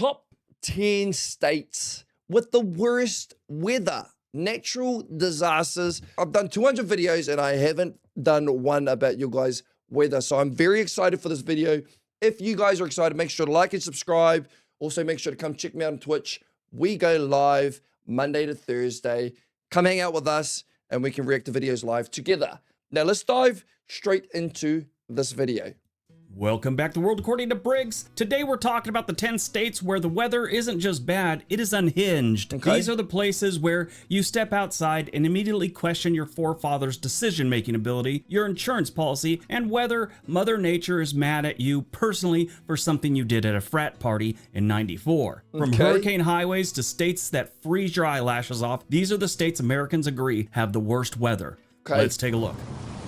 top 10 states with the worst weather, natural disasters. I've done 200 videos and I haven't done one about your guys' weather. So I'm very excited for this video. If you guys are excited, make sure to like and subscribe. Also, make sure to come check me out on Twitch. We go live Monday to Thursday. Come hang out with us and we can react to videos live together. Now let's dive straight into this video. Welcome back to World According to Briggs. Today we're talking about the 10 states where the weather isn't just bad, it is unhinged. Okay. These are the places where you step outside and immediately question your forefathers' decision-making ability, your insurance policy, and whether Mother Nature is mad at you personally for something you did at a frat party in '94. From hurricane highways to states that freeze your eyelashes off, these are the states Americans agree have the worst weather. Okay. Let's take a look.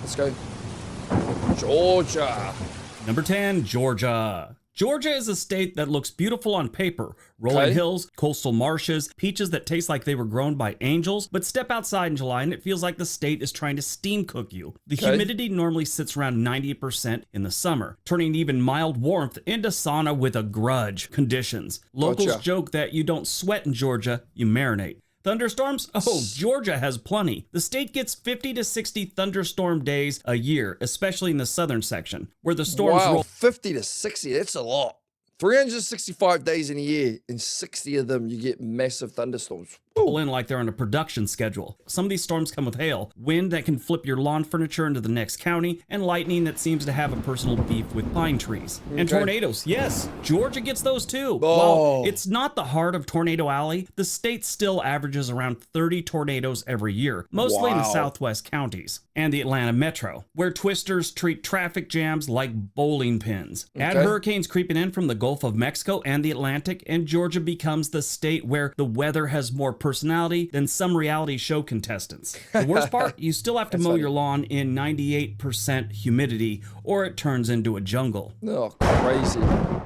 Let's go. Georgia. Number 10, Georgia. Georgia is a state that looks beautiful on paper. Rolling hills, coastal marshes, peaches that taste like they were grown by angels, but step outside in July and it feels like the state is trying to steam cook you. The humidity normally sits around 90% in the summer, turning even mild warmth into sauna with a grudge conditions. Locals joke that you don't sweat in Georgia, you marinate. Thunderstorms? Oh, Georgia has plenty. The state gets 50 to 60 thunderstorm days a year, especially in the southern section, where the storms roll. 50 to 60, that's a lot. 365 days in a year, and 60 of them you get massive thunderstorms. In like they're on a production schedule. Some of these storms come with hail, wind that can flip your lawn furniture into the next county, and lightning that seems to have a personal beef with pine trees. And tornadoes, yes, Georgia gets those too. While it's not the heart of Tornado Alley, the state still averages around 30 tornadoes every year, mostly in the southwest counties and the Atlanta metro, where twisters treat traffic jams like bowling pins. Add hurricanes creeping in from the Gulf of Mexico and the Atlantic, and Georgia becomes the state where the weather has more personality than some reality show contestants. The worst part, you still have to mow your lawn in 98% humidity or it turns into a jungle. Oh, crazy.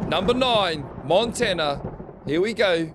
Number 9, Montana. Here we go.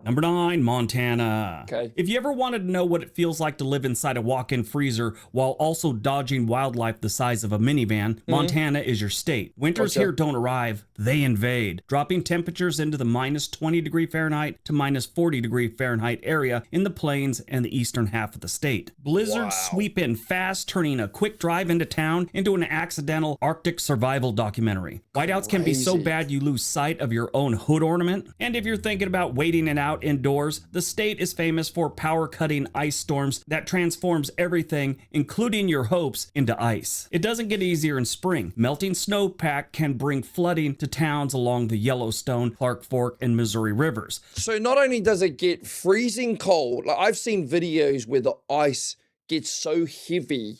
Number 9, Montana. Okay. If you ever wanted to know what it feels like to live inside a walk-in freezer while also dodging wildlife the size of a minivan, Montana is your state. Winters here don't arrive, they invade, dropping temperatures into the -20°F to -40°F area in the plains and the eastern half of the state. Blizzards sweep in fast, turning a quick drive into town into an accidental Arctic survival documentary. Whiteouts can be so bad you lose sight of your own hood ornament, and if you're thinking about waiting it out indoors, the state is famous for power-cutting ice storms that transforms everything, including your hopes, into ice. It doesn't get easier in spring. Melting snowpack can bring flooding to towns along the Yellowstone, Clark Fork, and Missouri rivers. So not only does it get freezing cold, like I've seen videos where the ice gets so heavy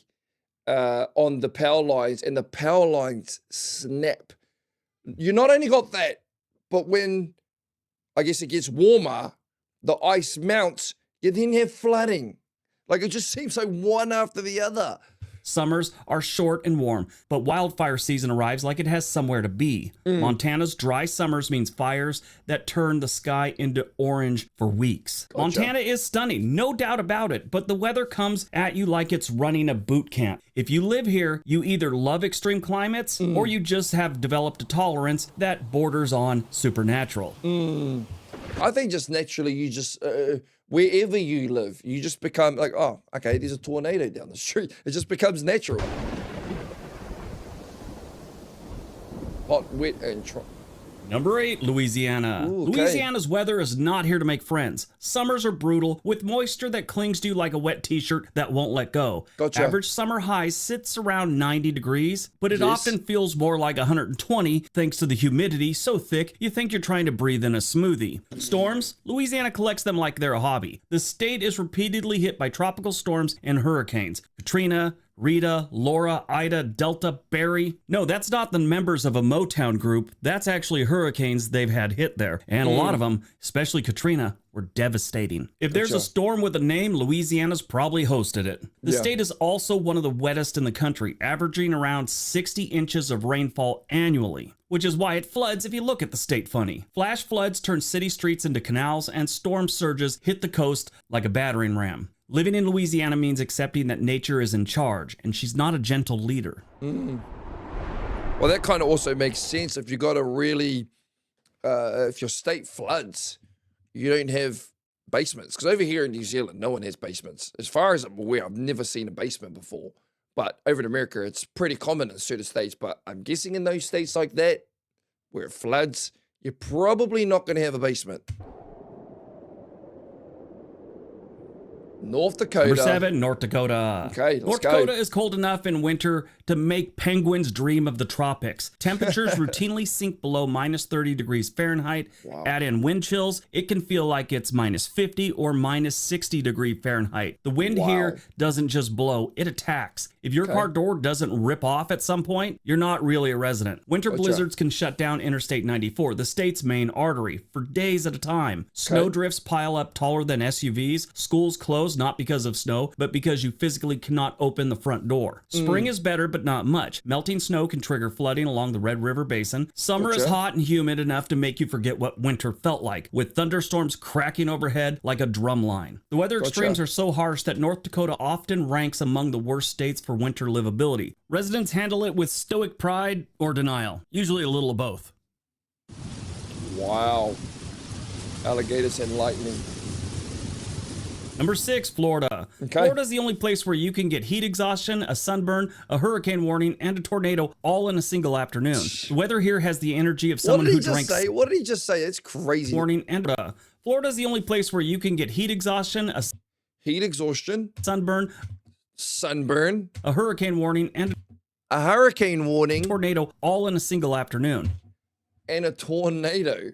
on the power lines and the power lines snap. You not only got that, but when I guess it gets warmer, the ice mounts, you then have flooding. Like it just seems like one after the other. Summers are short and warm, but wildfire season arrives like it has somewhere to be. Montana's dry summers means fires that turn the sky into orange for weeks. Montana is stunning, no doubt about it, but the weather comes at you like it's running a boot camp. If you live here, you either love extreme climates or you just have developed a tolerance that borders on supernatural. I think just naturally you just, wherever you live, you just become like, oh, okay, there's a tornado down the street. It just becomes natural. Hot, wet, and Number 8, Louisiana. Louisiana's weather is not here to make friends. Summers are brutal, with moisture that clings to you like a wet t-shirt that won't let go. Average summer high sits around 90 degrees, but it often feels more like 120 thanks to the humidity so thick you think you're trying to breathe in a smoothie. Storms? Louisiana collects them like they're a hobby. The state is repeatedly hit by tropical storms and hurricanes. Katrina, Rita, Laura, Ida, Delta, Barry. No, that's not the members of a Motown group. That's actually hurricanes they've had hit there. And a lot of them, especially Katrina, were devastating. If there's a storm with a name, Louisiana's probably hosted it. The state is also one of the wettest in the country, averaging around 60 inches of rainfall annually, which is why it floods if you look at the state funny. Flash floods turn city streets into canals, and storm surges hit the coast like a battering ram. Living in Louisiana means accepting that nature is in charge, and she's not a gentle leader. Well, that kind of also makes sense if you got a really if your state floods, you don't have basements. Because over here in New Zealand, no one has basements. As far as I'm aware, I've never seen a basement before. But over in America, it's pretty common in certain states. But I'm guessing in those states like that, where it floods, you're probably not going to have a basement. North Dakota. Number 7, North Dakota. Okay, let's North Dakota is cold enough in winter to make penguins dream of the tropics. Temperatures routinely sink below minus 30 degrees Fahrenheit. Wow. Add in wind chills, it can feel like it's minus 50 or minus 60 degree Fahrenheit. The wind here doesn't just blow, it attacks. If your car door doesn't rip off at some point, you're not really a resident. Winter blizzards can shut down Interstate 94, the state's main artery, for days at a time. Snowdrifts pile up taller than SUVs. Schools close not because of snow, but because you physically cannot open the front door. Spring is better, but not much. Melting snow can trigger flooding along the Red River Basin. Summer is hot and humid enough to make you forget what winter felt like, with thunderstorms cracking overhead like a drum line. The weather extremes are so harsh that North Dakota often ranks among the worst states for winter livability. Residents handle it with stoic pride or denial, usually a little of both. Wow. Alligators and lightning. Number 6, Florida. Florida is the only place where you can get heat exhaustion, a sunburn, a hurricane warning, and a tornado all in a single afternoon. The weather here has the energy of someone who drinks. What did he just say? It's crazy. Warning and Florida is the only place where you can get heat exhaustion, a heat exhaustion, sunburn, a hurricane warning, and a hurricane warning, tornado all in a single afternoon. And a tornado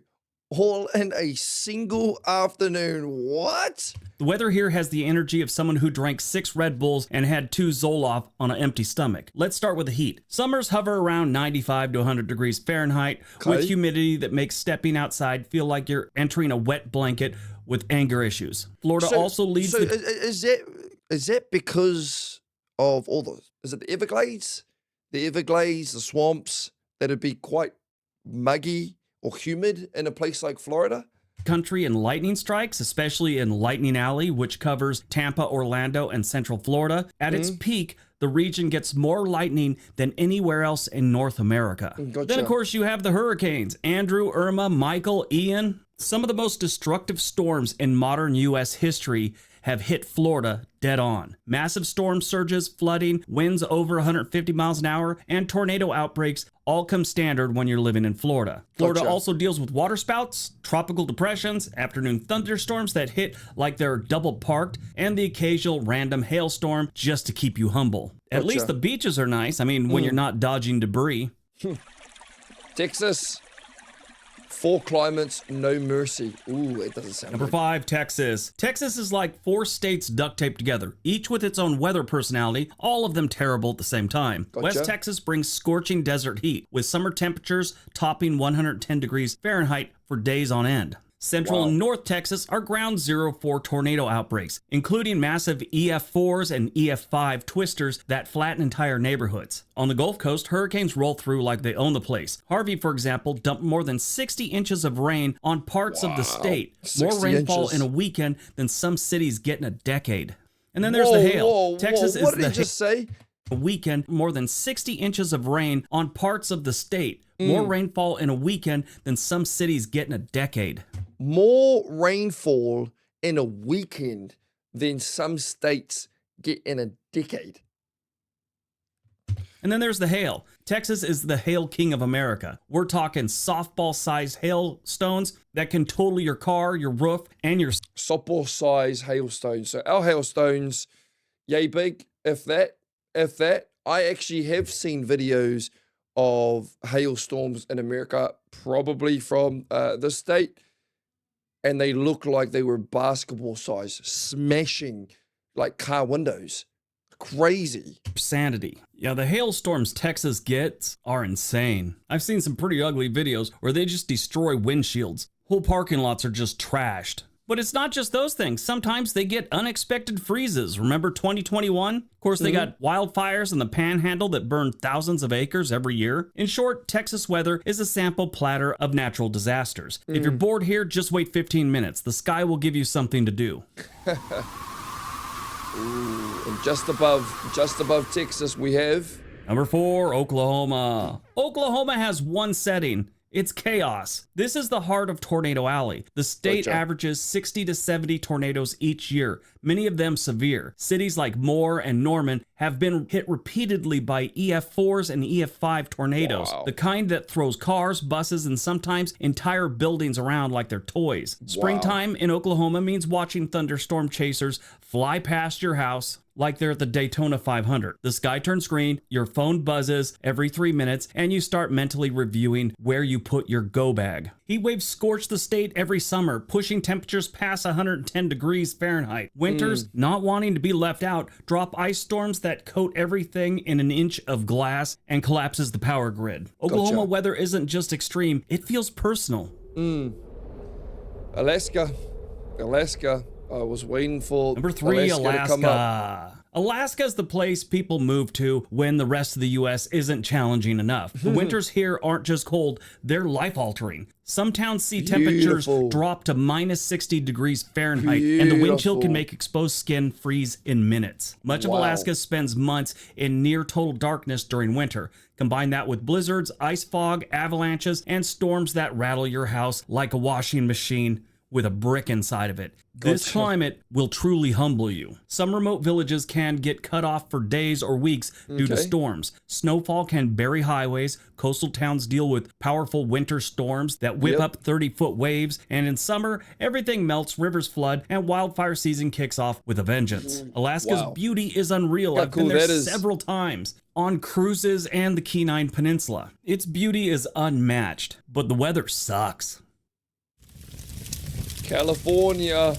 all in a single afternoon. What? The weather here has the energy of someone who drank 6 Red Bulls and had 2 Zoloft on an empty stomach. Let's start with the heat. Summers hover around 95 to 100 degrees Fahrenheit with humidity that makes stepping outside feel like you're entering a wet blanket with anger issues. Florida also leads is that because of all the, is it the Everglades? The Everglades, the swamps, that'd be quite muggy or humid in a place like Florida? Country and lightning strikes, especially in Lightning Alley, which covers Tampa, Orlando, and Central Florida. At its peak, the region gets more lightning than anywhere else in North America. Then, of course, you have the hurricanes. Andrew, Irma, Michael, Ian. Some of the most destructive storms in modern U.S. history have hit Florida dead on. Massive storm surges, flooding, winds over 150 miles an hour, and tornado outbreaks all come standard when you're living in Florida. Florida also deals with waterspouts, tropical depressions, afternoon thunderstorms that hit like they're double parked, and the occasional random hailstorm just to keep you humble. At least the beaches are nice. I mean, when you're not dodging debris. Texas. 4 climates, no mercy. Ooh, it doesn't sound Number 5, Texas. Texas is like 4 states duct taped together, each with its own weather personality, all of them terrible at the same time. West Texas brings scorching desert heat, with summer temperatures topping 110 degrees Fahrenheit for days on end. Central and North Texas are ground zero for tornado outbreaks, including massive EF4s and EF5 twisters that flatten entire neighborhoods. On the Gulf Coast, hurricanes roll through like they own the place. Harvey, for example, dumped more than 60 inches of rain on parts of the state. More rainfall in a weekend than some cities get in a decade. And then there's the hail. Texas is what did he just say? A weekend, more than 60 inches of rain on parts of the state. More rainfall in a weekend than some cities get in a decade. More rainfall in a weekend than some states get in a decade. And then there's the hail. Texas is the hail king of America. We're talking softball-sized hailstones that can total your car, your roof, and your... Softball-sized hailstones. So our hailstones, yay big, if that. I actually have seen videos of hailstorms in America, probably from this state, and they look like they were basketball size, smashing like car windows. Crazy. Sanity. Yeah, the hailstorms Texas gets are insane. I've seen some pretty ugly videos where they just destroy windshields. Whole parking lots are just trashed. But it's not just those things. Sometimes they get unexpected freezes. Remember 2021? Of course, they got wildfires in the Panhandle that burn thousands of acres every year. In short, Texas weather is a sample platter of natural disasters. If you're bored here, just wait 15 minutes. The sky will give you something to do. Ooh, and just above Texas, we have... Number 4, Oklahoma. Oklahoma has one setting. It's chaos. This is the heart of Tornado Alley. The state averages 60 to 70 tornadoes each year, many of them severe. Cities like Moore and Norman have been hit repeatedly by EF4s and EF5 tornadoes, the kind that throws cars, buses, and sometimes entire buildings around like they're toys. Springtime in Oklahoma means watching thunderstorm chasers fly past your house like they're at the Daytona 500. The sky turns green, your phone buzzes every 3 minutes, and you start mentally reviewing where you put your go bag. Heat waves scorch the state every summer, pushing temperatures past 110 degrees Fahrenheit. Winters, not wanting to be left out, drop ice storms that coat everything in an inch of glass and collapses the power grid. Oklahoma weather isn't just extreme, it feels personal. Alaska. I was waiting for Number 3, Alaska to come up. Alaska is the place people move to when the rest of the U.S. isn't challenging enough. The winters here aren't just cold, they're life-altering. Some towns see temperatures drop to minus 60 degrees Fahrenheit, and the wind chill can make exposed skin freeze in minutes. Much of Alaska spends months in near total darkness during winter. Combine that with blizzards, ice fog, avalanches, and storms that rattle your house like a washing machine with a brick inside of it. This climate will truly humble you. Some remote villages can get cut off for days or weeks due to storms. Snowfall can bury highways. Coastal towns deal with powerful winter storms that whip up 30-foot waves. And in summer, everything melts, rivers flood, and wildfire season kicks off with a vengeance. Alaska's beauty is unreal. I've been there several times on cruises and the Kenai Peninsula. Its beauty is unmatched, but the weather sucks. California.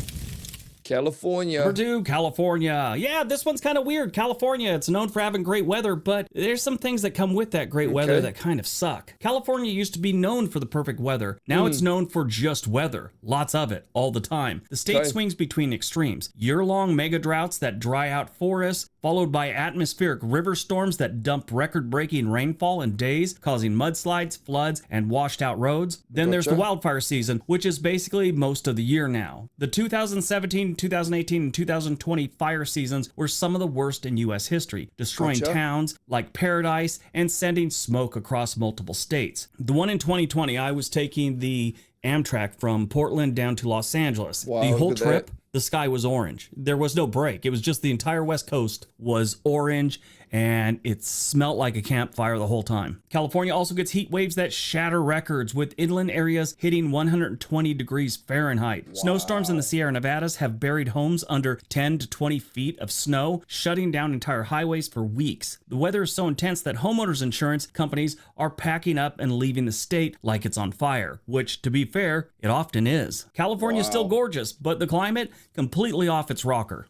Number 2, California. Yeah, this one's kind of weird. California, it's known for having great weather, but there's some things that come with that great weather that kind of suck. California used to be known for the perfect weather. Now it's known for just weather. Lots of it, all the time. The state swings between extremes. Year-long mega droughts that dry out forests, followed by atmospheric river storms that dump record-breaking rainfall in days, causing mudslides, floods, and washed-out roads. Then there's the wildfire season, which is basically most of the year now. The 2017, 2018, and 2020 fire seasons were some of the worst in U.S. history, destroying towns like Paradise and sending smoke across multiple states. The one in 2020, I was taking the Amtrak from Portland down to Los Angeles. The whole trip, the sky was orange. There was no break. It was just the entire West Coast was orange, and it smelt like a campfire the whole time. California also gets heat waves that shatter records, with inland areas hitting 120 degrees Fahrenheit. Snowstorms in the Sierra Nevadas have buried homes under 10 to 20 feet of snow, shutting down entire highways for weeks. The weather is so intense that homeowners insurance companies are packing up and leaving the state like it's on fire, which, to be fair, it often is. California is still gorgeous, but the climate completely off its rocker.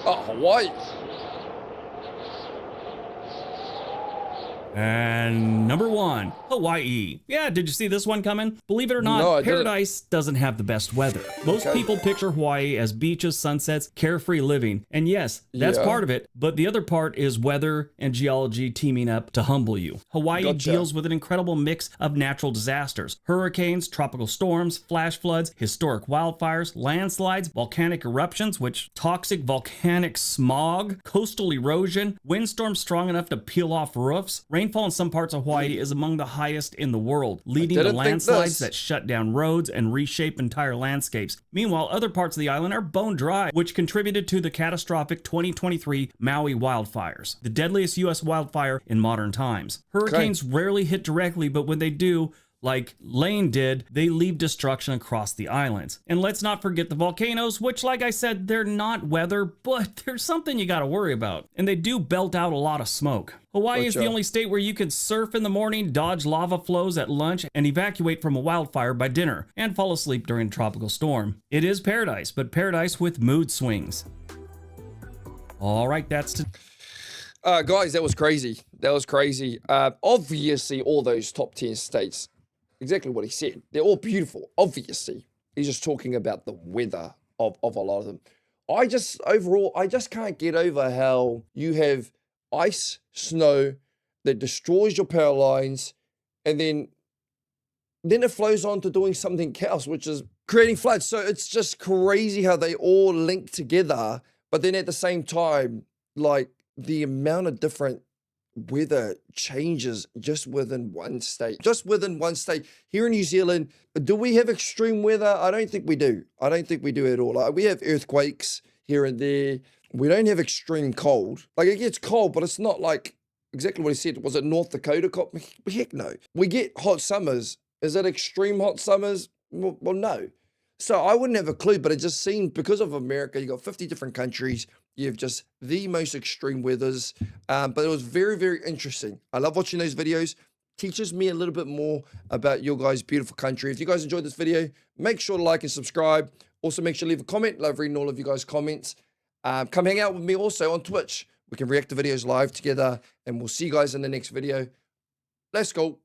Hawaii. And number 1, Hawaii. Yeah, did you see this one coming? Believe it or not, Paradise doesn't have the best weather. Most people picture Hawaii as beaches, sunsets, carefree living. And yes, that's part of it, but the other part is weather and geology teaming up to humble you. Hawaii deals with an incredible mix of natural disasters: hurricanes, tropical storms, flash floods, historic wildfires, landslides, volcanic eruptions, toxic volcanic smog, coastal erosion, windstorms strong enough to peel off roofs. Rainfall in some parts of Hawaii is among the highest in the world, leading to landslides that shut down roads and reshape entire landscapes. Meanwhile, other parts of the island are bone dry, which contributed to the catastrophic 2023 Maui wildfires, the deadliest U.S. wildfire in modern times. Hurricanes rarely hit directly, but when they do, like Lane did, they leave destruction across the islands. And let's not forget the volcanoes, which, like I said, they're not weather, but there's something you gotta worry about. And they do belt out a lot of smoke. Hawaii is the only state where you can surf in the morning, dodge lava flows at lunch, and evacuate from a wildfire by dinner, and fall asleep during a tropical storm. It is paradise, but paradise with mood swings. All right, that's guys, that was crazy. Obviously, all those top 10 states, exactly what he said, they're all beautiful. Obviously, he's just talking about the weather of a lot of them. I just can't get over how you have ice, snow that destroys your power lines, and then it flows on to doing something else, which is creating floods. So it's just crazy how they all link together, but then at the same time, like, the amount of different weather changes just within one state. Just within one state. Here in New Zealand, do we have extreme weather? I don't think we do. I don't think we do at all. Like, we have earthquakes here and there. We don't have extreme cold. Like, it gets cold, but it's not like exactly what he said. Was it North Dakota cold? Heck no. We get hot summers. Is it extreme hot summers? Well, no. So I wouldn't have a clue, but it just seemed, because of America, you got 50 different countries. You have just the most extreme weathers. But it was very, very interesting. I love watching those videos. Teaches me a little bit more about your guys' beautiful country. If you guys enjoyed this video, make sure to like and subscribe. Also, make sure to leave a comment. Love reading all of you guys' comments. Come hang out with me also on Twitch. We can react to videos live together, and we'll see you guys in the next video. Let's go.